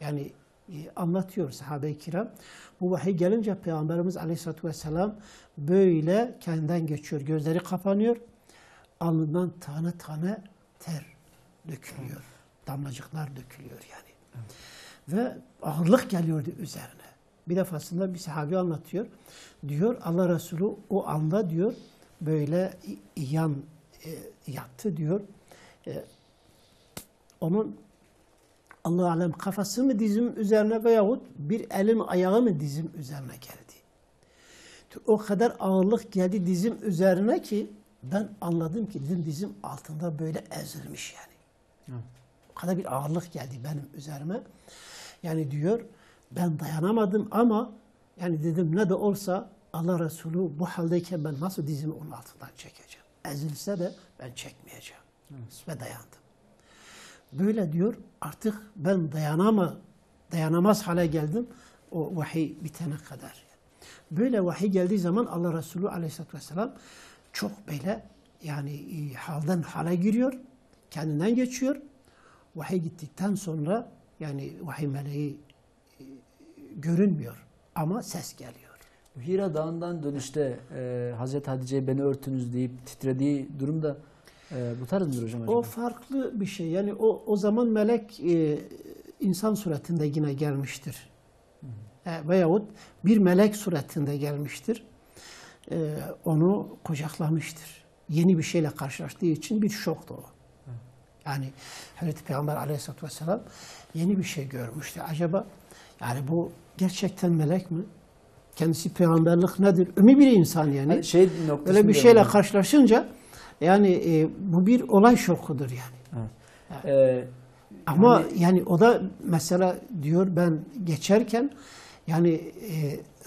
Yani anlatıyor sahabe-i kiram. Bu vahiy gelince Peygamberimiz Aleyhisselatü Vesselam böyle kendinden geçiyor. Gözleri kapanıyor. Alnından tane tane ter dökülüyor. Damlacıklar dökülüyor yani. Ve ağırlık geliyordu üzerine. Bir defasında bir sahabe anlatıyor. Diyor Allah Resulü o anda diyor böyle yattı diyor. Onun Allah alem kafası mı dizim üzerine veyahut bir elim ayağı mı dizim üzerine geldi. O kadar ağırlık geldi dizim üzerine ki ben anladım ki dizim altında böyle ezilmiş yani. Evet. O kadar bir ağırlık geldi benim üzerime. Yani diyor ben dayanamadım ama yani dedim ne de olsa Allah Resulü bu haldeyken ben nasıl dizimi onun altından çekeceğim. Ezilse de ben çekmeyeceğim. Evet. Ve dayandım. Böyle diyor artık ben dayanamaz hale geldim o vahiy bitene kadar. Böyle vahiy geldiği zaman Allah Resulü Aleyhisselatü Vesselam çok böyle yani halden hale giriyor, kendinden geçiyor. Vahiy gittikten sonra yani vahiy meleği görünmüyor ama ses geliyor. Hira Dağı'ndan dönüşte Hazreti Hatice'ye beni örtünüz deyip titrediği durumda bu tarz mıdır hocam acaba? O farklı bir şey. Yani o zaman melek insan suretinde yine gelmiştir. Veyahut bir melek suretinde gelmiştir. Onu kucaklamıştır. Yeni bir şeyle karşılaştığı için bir şoktu o. Yani Hazreti Peygamber Aleyhisselatü Vesselam yeni bir şey görmüştü. Acaba yani bu gerçekten melek mi? Kendisi peygamberlik nedir? Ümmi bir insan yani. Öyle bir şeyle karşılaşınca yani bu bir olay şokudur yani. Evet. Ama yani o da mesela diyor ben geçerken yani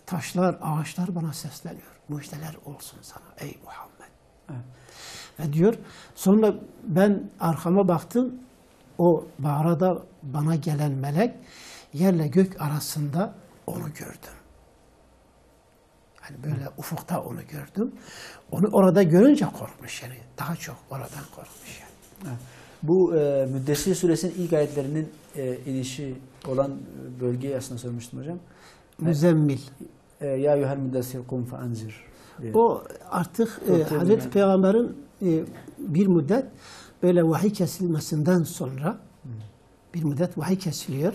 taşlar, ağaçlar bana sesleniyor. Müjdeler olsun sana ey Muhammed. Evet. Ve diyor sonra ben arkama baktım o mağarada bana gelen melek yerle gök arasında onu gördüm. Yani böyle ufukta onu gördüm. Onu orada görünce korkmuş yani. Daha çok oradan korkmuş yani. Evet. Bu Müddessir Suresinin ilk ayetlerinin inişi olan bölgeyi aslında sormuştum hocam. Müzzemmil. Ya yuhel müddessir kum fe anzir. O artık Hazreti Peygamber'in bir müddet böyle vahiy kesilmesinden sonra bir müddet vahiy kesiliyor.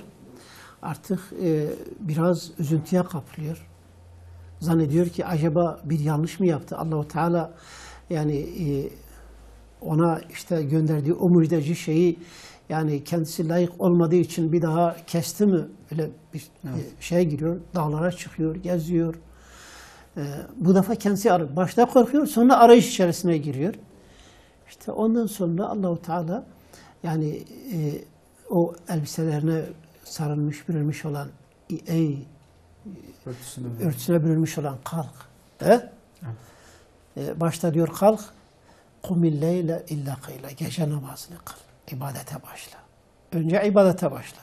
Artık biraz üzüntüye kapılıyor. Zannediyor ki acaba bir yanlış mı yaptı? Allah-u Teala yani ona işte gönderdiği o müjdeci şeyi yani kendisi layık olmadığı için bir daha kesti mi? Öyle bir şeye giriyor, dağlara çıkıyor, geziyor. Bu defa kendisi başta korkuyor, sonra arayış içerisine giriyor. İşte ondan sonra Allah-u Teala yani o elbiselerine sarılmış, bürünmüş olan ey örtüsüne bürünmüş olan kalk. Başta diyor kalk. Kumil leyle illa kıyla. Gece namazını kıl. İbadete başla. Önce ibadete başla.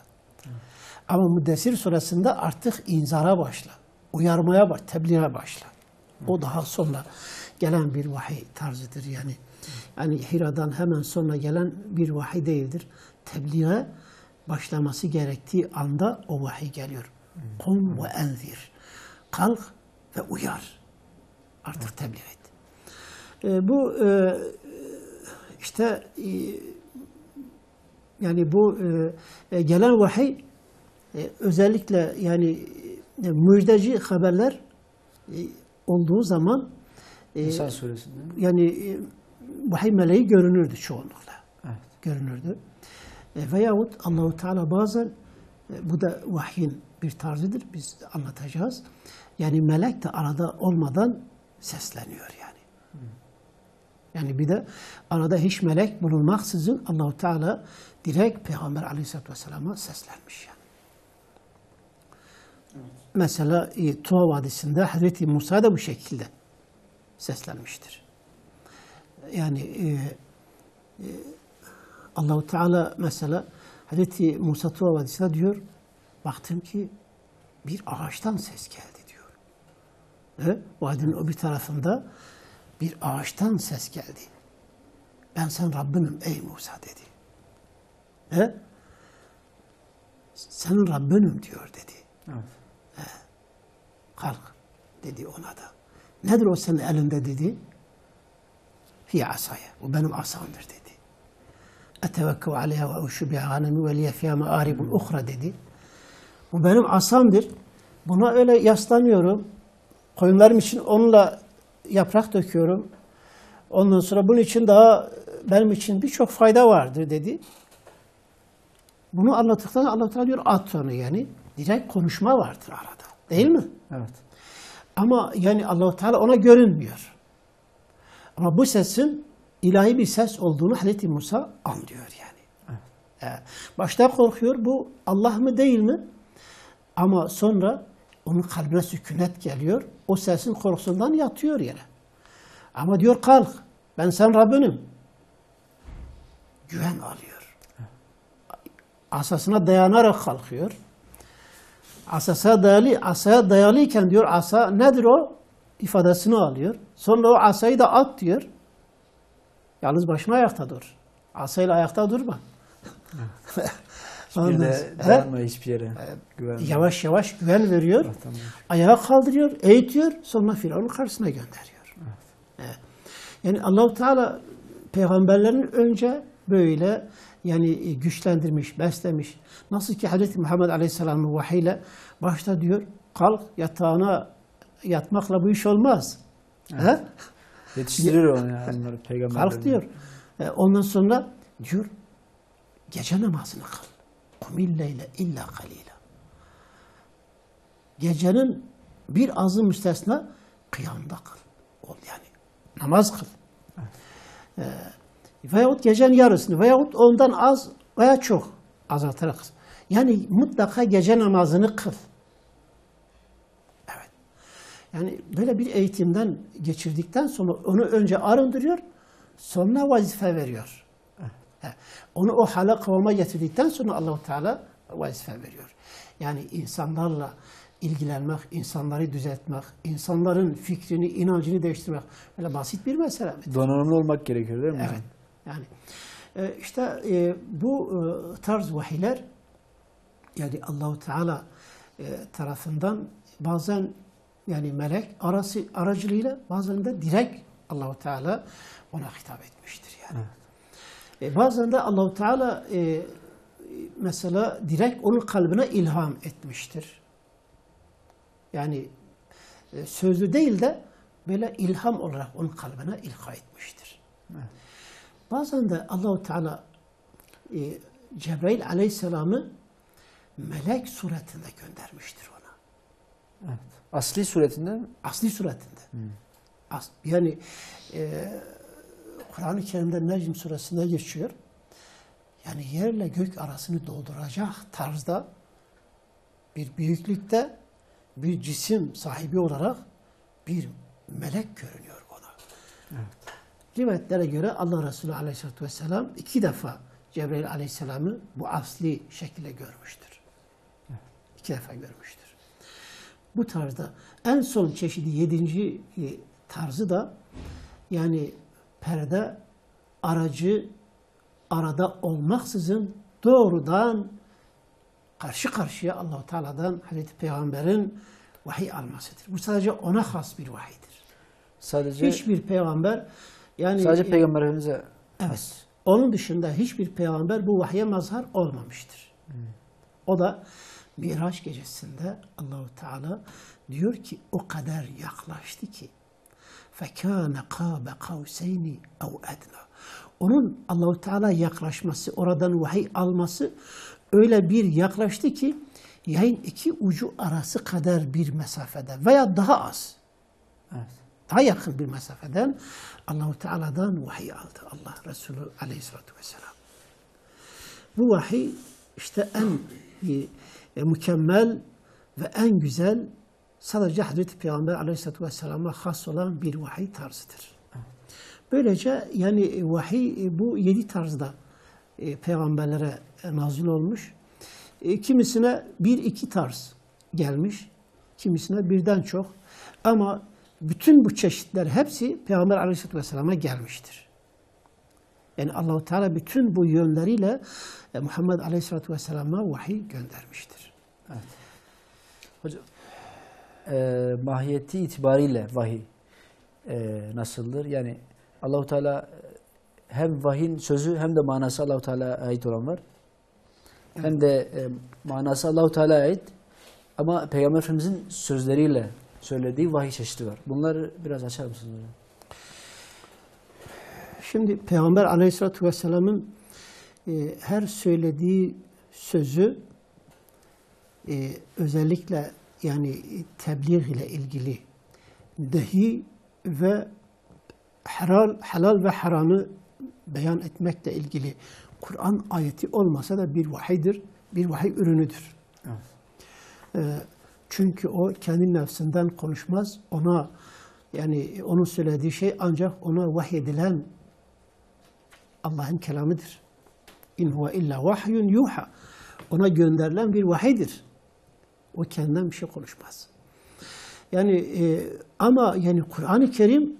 Ama Müddessir suresinde artık inzara başla. Uyarmaya başla. Tebliğe başla. O daha sonra gelen bir vahiy tarzıdır yani. Yani Hira'dan hemen sonra gelen bir vahiy değildir. Tebliğe başlaması gerektiği anda o vahiy geliyor. Kum ve enzir. Kalk ve uyar. Artık tebliğ et. Bu işte yani bu gelen vahiy özellikle yani müjdeci haberler olduğu zaman Nisa suresinde yani vahiy meleği görünürdü çoğunlukla. Evet. Görünürdü. Veyahut Allah-u Teala bazen bu da vahyin bir tarzıdır. Biz anlatacağız. Yani melek de arada olmadan sesleniyor yani. Yani bir de arada hiç melek bulunmaksızın Allah-u Teala direkt Peygamber Aleyhisselatü Vesselam'a seslenmiş yani. Evet. Mesela Tuva Vadisi'nde Hazreti Musa da bu şekilde seslenmiştir. Yani Allah-u Teala mesela Hazreti Musa Tuva Vadisi'nde diyor baktım ki bir ağaçtan ses geldi diyor. Vadinin o bir tarafında bir ağaçtan ses geldi. Ben sen Rabbinim ey Musa dedi. Senin Rabbinim diyor dedi. Evet. Kalk dedi ona da. Nedir o senin elinde dedi. Fi asaya. O benim asamdır dedi. etevekkev aleyha ve uşu biha ganemi ve liye fiyâ me'âribul uhra dedi. Bu benim asamdır. Buna öyle yaslanıyorum. Koyunlarım için onunla yaprak döküyorum. Ondan sonra bunun için daha benim için birçok fayda vardır dedi. Bunu anlattıktan Allah Teala diyor at onu yani. Direkt konuşma vardır arada. Değil mi? Evet. Ama yani Allah Teala ona görünmüyor. Ama bu sesin ilahi bir ses olduğunu Hazreti Musa anlıyor yani. Evet. Başta korkuyor bu Allah mı değil mi? Ama sonra onun kalbine sükunet geliyor. O sesin korkusundan yatıyor yere. Ama diyor kalk. Ben sen Rabbinim. Güven alıyor. Asasına dayanarak kalkıyor. Asaya dayalıyken diyor asa nedir o? İfadesini alıyor. Sonra o asayı da at diyor. Yalnız başına ayakta dur. Asayla ayakta durma. Hiçbir de dayanma hiçbir yere. Güvenme. Yavaş yavaş güven veriyor. Evet, tamam. Ayağa kaldırıyor, eğitiyor. Sonra Firavun'un karşısına gönderiyor. Evet. Evet. Yani Allah-u Teala peygamberlerin önce böyle yani güçlendirmiş, beslemiş. Nasıl ki Hz. Muhammed Aleyhisselam'ın vahiyle başta diyor kalk yatağına yatmakla bu iş olmaz. Evet. Yetiştirir onu yani onları peygamberler. Kalk diyor. Ondan sonra diyor gece namazını kıl. Kumil leyle illa kalila. Gecenin bir azı müstesna kıyamda kıl. Ol yani. Namaz kıl. Veyahut gecenin yarısını veyahut ondan az veya çok azaltarak kıl. Yani mutlaka gece namazını kıl. Evet. Yani böyle bir eğitimden geçirdikten sonra onu önce arındırıyor, sonra vazife veriyor. Onu o hale kıvama getirdikten sonra Allah-u Teala vazife veriyor. Yani insanlarla ilgilenmek, insanları düzeltmek, insanların fikrini, inancını değiştirmek öyle basit bir mesele mi? Donanımlı olmak gerekiyor değil mi? Evet. Yani işte bu tarz vahiyler yani Allah-u Teala tarafından bazen yani melek aracılığıyla bazen de direkt Allah-u Teala ona hitap etmiştir yani. Evet. Bazen de Allah-u Teala mesela direkt onun kalbine ilham etmiştir. Yani sözlü değil de böyle ilham olarak onun kalbine ilha etmiştir. Evet. Bazen de Allah-u Teala Cebrail Aleyhisselam'ı melek suretinde göndermiştir ona. Evet. Asli suretinde mi? Asli suretinde. Yani Kur'an-ı Kerim'de Necm suresinde geçiyor. Yani yerle gök arasını dolduracak tarzda bir büyüklükte bir cisim sahibi olarak bir melek görünüyor ona. Evet. Rivayetlere göre Allah Resulü Aleyhisselatü Vesselam 2 defa Cebrail Aleyhisselam'ı bu asli şekilde görmüştür. 2 defa görmüştür. Bu tarzda en son çeşidi 7. tarzı da yani perde aracı arada olmaksızın doğrudan karşı karşıya Allah-u Teala'dan Hazreti Peygamber'in vahiy almasıdır. Bu sadece ona has bir vahiydir. Sadece hiçbir peygamber yani sadece Peygamber Efendimiz'e evet. Onun dışında hiçbir peygamber bu vahye mazhar olmamıştır. O da Miraç gecesinde Allah-u Teala diyor ki o kadar yaklaştı ki فَكَانَ قَابَ قَوْسَيْنِ اَوْ اَدْنَى. Onun Allah-u Teala yaklaşması, oradan vahiy alması öyle bir yaklaştı ki yayın 2 ucu arası kadar bir mesafede veya daha az. Evet. Daha yakın bir mesafeden Allah-u Teala'dan vahiy aldı Allah Resulü Aleyhisselatü Vesselam. Bu vahiy işte en mükemmel ve en güzel sadece Hazreti Peygamber Aleyhisselatü Vesselam'a has olan bir vahiy tarzıdır. Böylece yani vahiy bu 7 tarzda peygamberlere nazil olmuş. Kimisine 1-2 tarz gelmiş, kimisine birden çok. Ama bütün bu çeşitler hepsi Peygamber Aleyhisselatü Vesselam'a gelmiştir. Yani Allah-u Teala bütün bu yönleriyle Muhammed Aleyhisselatü Vesselam'a vahiy göndermiştir. Evet. Hocam, mahiyeti itibariyle vahiy nasıldır? Yani Allah-u Teala hem vahyin sözü hem de manası Allah-u Teala'ya ait olan var. Hem de manası Allah-u Teala'ya ait ama Peygamber Efendimizin sözleriyle söylediği vahiy çeşidi var. Bunları biraz açar mısınız hocam? Şimdi Peygamber Aleyhisselatü Vesselam'ın her söylediği sözü özellikle yani tebliğ ile ilgili nehi ve helal ve haramı beyan etmekle ilgili Kur'an ayeti olmasa da bir vahiydir, bir vahiy ürünüdür. Evet. Çünkü o kendi nefsinden konuşmaz. Ona yani onun söylediği şey ancak ona vahyedilen Allah'ın kelamıdır. İn huve illa vahyun yuha. Ona gönderilen bir vahiydir. O kendinden bir şey konuşmaz. Yani ama yani Kur'an-ı Kerim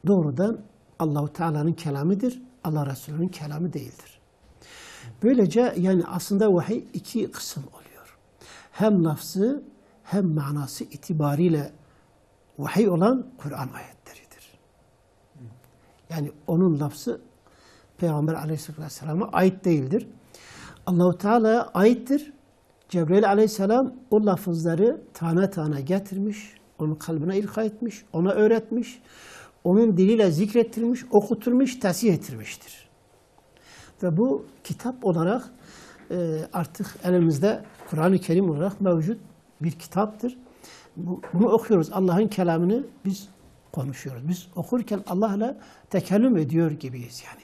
doğrudan Allah-u Teala'nın kelamıdır. Allah Resulü'nün kelamı değildir. Böylece yani aslında vahiy iki kısım oluyor. Hem lafzı hem manası itibariyle vahiy olan Kur'an ayetleridir. Yani onun lafzı Peygamber Aleyhisselam'a ait değildir. Allah-u Teala'ya aittir. Cebrail Aleyhisselam o lafızları tane tane getirmiş, onun kalbine ilka etmiş, ona öğretmiş, onun diliyle zikrettirmiş, okutulmuş, tesih ettirmiştir. Ve bu kitap olarak artık elimizde Kur'an-ı Kerim olarak mevcut bir kitaptır. Bunu okuyoruz. Allah'ın kelamını biz konuşuyoruz. Biz okurken Allah'la tekellüm ediyor gibiyiz yani.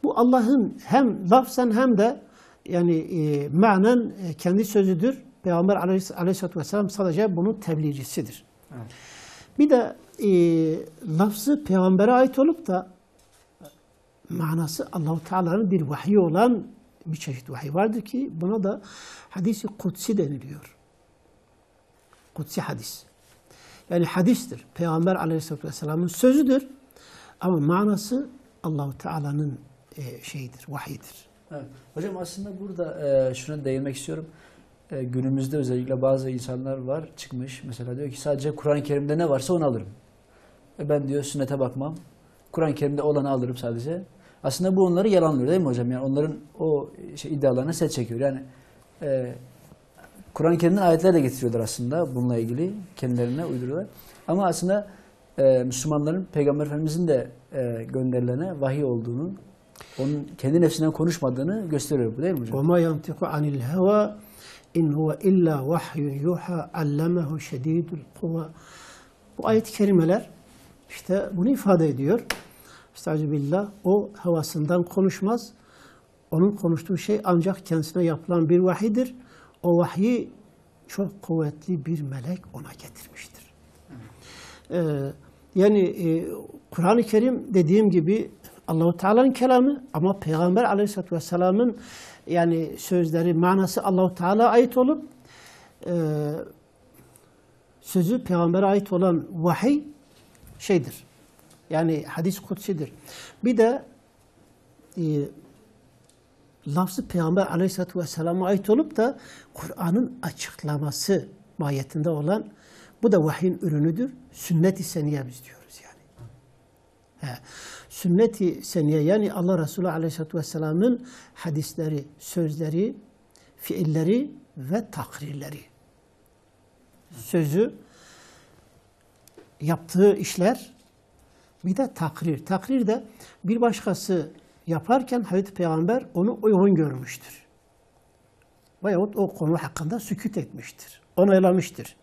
Bu Allah'ın hem lafzen hem de yani manen kendi sözüdür. Peygamber Aleyhisselatü Vesselam sadece bunun tebliğcisidir. Evet. Bir de lafzı Peygamber'e ait olup da manası Allah-u Teala'nın bir vahyi olan bir çeşit vahiy vardır ki buna da hadis-i kutsi deniliyor. Kutsi hadis. Yani hadistir. Peygamber Aleyhisselatü Vesselam'ın sözüdür. Ama manası Allah-u Teala'nın şeyidir, vahiydir. Evet. Hocam aslında burada şuna değinmek istiyorum. Günümüzde özellikle bazı insanlar var çıkmış. Mesela diyor ki sadece Kur'an-ı Kerim'de ne varsa onu alırım. Ben diyor sünnete bakmam. Kur'an-ı Kerim'de olanı alırım sadece. Aslında bu onları yalanlıyor değil mi hocam? Yani onların o iddialarına set çekiyor. Yani Kur'an-ı Kerim'den ayetler de getiriyorlar aslında bununla ilgili. Kendilerine uyduruyorlar. Ama aslında Müslümanların Peygamber Efendimizin de gönderilene vahiy olduğunu, onun kendi nefsinden konuşmadığını gösteriyor. Bu değil mi hocam? وَمَا يَنْتِقُ عَنِ الْهَوَى اِنْ هُوَ اِلَّا وَحْيٌ يُوحَى عَلَّمَهُ شَد۪يدُ الْقُوَى. Bu ayet-i kerimeler işte bunu ifade ediyor. Estağfirullah. O havasından konuşmaz. Onun konuştuğu şey ancak kendisine yapılan bir vahidir. O vahyi çok kuvvetli bir melek ona getirmiştir. Yani Kur'an-ı Kerim dediğim gibi Allah-u Teala'nın kelamı ama Peygamber Aleyhisselatü Vesselam'ın yani sözleri, manası Allah-u Teala'ya ait olup sözü Peygamber'e ait olan vahiy şeydir. Yani hadis kutsidir. Bir de lafzı Peygamber Aleyhisselatü Vesselam'a ait olup da Kur'an'ın açıklaması mahiyetinde olan bu da vahyin ürünüdür. Sünnet-i seniye biz diyoruz yani. Sünnet-i seniye yani Allah Resulü Aleyhisselatü Vesselam'ın hadisleri, sözleri, fiilleri ve takrirleri. Sözü, yaptığı işler, bir de takrir. Takrir de bir başkası yaparken Hazreti Peygamber onu uygun görmüştür. Veyahut o konu hakkında sükût etmiştir. Onaylamıştır.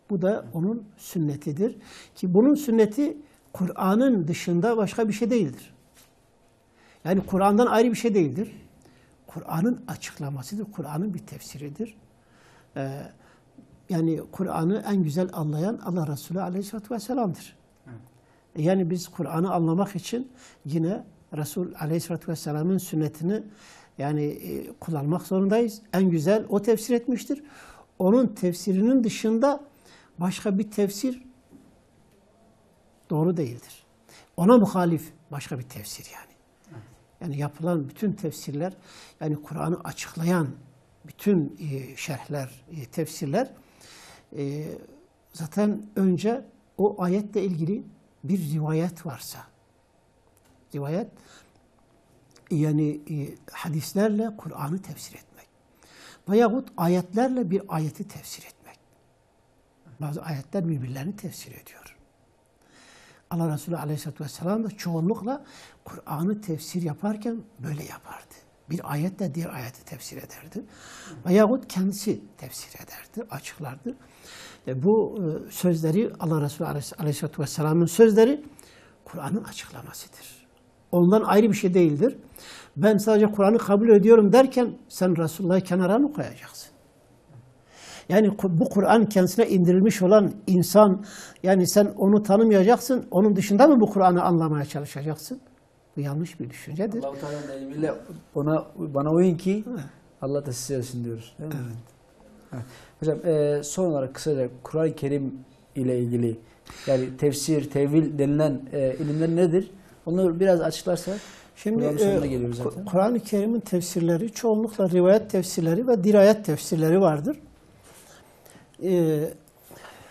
Bu da onun sünnetidir. Ki bunun sünneti Kur'an'ın dışında başka bir şey değildir. Yani Kur'an'dan ayrı bir şey değildir. Kur'an'ın açıklamasıdır. Kur'an'ın bir tefsiridir. Yani Kur'an'ı en güzel anlayan Allah Resulü Aleyhisselatü Vesselam'dır. Yani biz Kur'an'ı anlamak için yine Resul Aleyhisselatü Vesselam'ın sünnetini yani kullanmak zorundayız. En güzel o tefsir etmiştir. Onun tefsirinin dışında başka bir tefsir doğru değildir. Ona muhalif başka bir tefsir yani. Yani yapılan bütün tefsirler, yani Kur'an'ı açıklayan bütün şerhler, tefsirler zaten önce o ayetle ilgili bir rivayet varsa, Rivayet yani hadislerle Kur'an'ı tefsir etmek. Veyahut ayetlerle bir ayeti tefsir etmek. Bazı ayetler birbirlerini tefsir ediyor. Allah Resulü Aleyhisselatü Vesselam da çoğunlukla Kur'an'ı tefsir yaparken böyle yapardı. Bir ayetle diğer ayeti tefsir ederdi. Veyahut kendisi tefsir ederdi, açıklardı. Bu sözleri Allah Resulü Aleyhisselatü Vesselam'ın sözleri Kur'an'ın açıklamasıdır. Ondan ayrı bir şey değildir. Ben sadece Kur'an'ı kabul ediyorum derken sen Resulullah'ı kenara mı koyacaksın? Yani bu Kur'an kendisine indirilmiş olan insan, yani sen onu tanımayacaksın, onun dışında mı bu Kur'an'ı anlamaya çalışacaksın? Bu yanlış bir düşüncedir. Allah-u Teala'nın ilmiyle bana uyun ki Allah da size etsin diyoruz. Değil mi? Evet. Evet. Hocam son olarak kısaca Kur'an-ı Kerim ile ilgili yani tefsir, tevil denilen ilimler nedir? Onu biraz açıklarsak. Şimdi zaten. Kur'an-ı Kerim'in tefsirleri çoğunlukla rivayet tefsirleri ve dirayet tefsirleri vardır.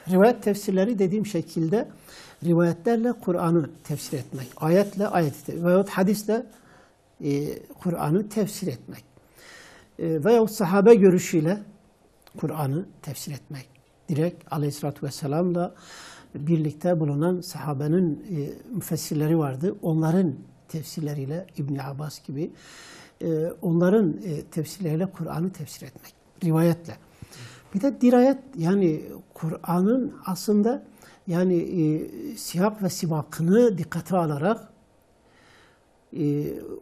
Rivayet tefsirleri dediğim şekilde rivayetlerle Kur'an'ı tefsir etmek, ayetle ayeti veyahut hadisle Kur'an'ı tefsir etmek veyahut sahabe görüşüyle Kur'an'ı tefsir etmek. Direkt Aleyhisselatü Vesselam'la birlikte bulunan sahabenin müfessirleri vardı. Onların tefsirleriyle İbn Abbas gibi onların tefsirleriyle Kur'an'ı tefsir etmek. Rivayetle. Bir de dirayet, yani Kur'an'ın aslında yani siyak ve sibakını dikkate alarak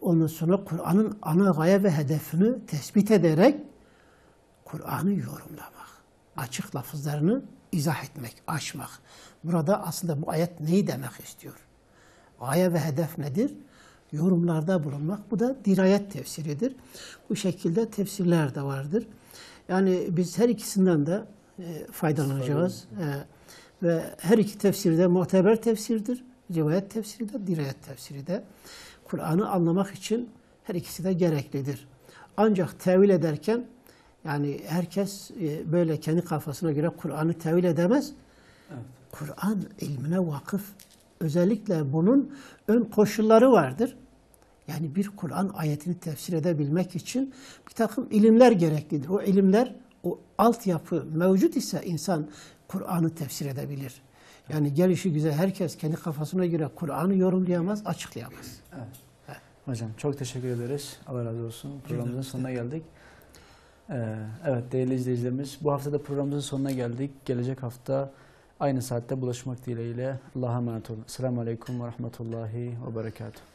ondan sonra Kur'an'ın ana gaye ve hedefini tespit ederek Kur'an'ı yorumlamak, açık lafızlarını izah etmek, açmak. Burada aslında bu ayet neyi demek istiyor? Gaye ve hedef nedir? Yorumlarda bulunmak. Bu da dirayet tefsiridir. Bu şekilde tefsirler de vardır. Yani biz her ikisinden de faydalanacağız. Ve her iki tefsir de muteber tefsirdir. Rivayet tefsiri de, dirayet tefsiri de. Kur'an'ı anlamak için her ikisi de gereklidir. Ancak tevil ederken yani herkes böyle kendi kafasına göre Kur'an'ı tevil edemez. Evet. Kur'an ilmine vakıf. Özellikle bunun ön koşulları vardır. Yani bir Kur'an ayetini tefsir edebilmek için bir takım ilimler gereklidir. O ilimler, o altyapı mevcut ise insan Kur'an'ı tefsir edebilir. Yani gelişi güzel herkes kendi kafasına göre Kur'an'ı yorumlayamaz, açıklayamaz. Evet. Evet. Hocam çok teşekkür ederiz. Allah razı olsun. Programımızın sonuna geldik. Evet değerli izleyicilerimiz, bu hafta da programımızın sonuna geldik. Gelecek hafta aynı saatte buluşmak dileğiyle. Allah'a emanet olun. Selamun Aleyküm ve Rahmetullahi ve Berekatuhu.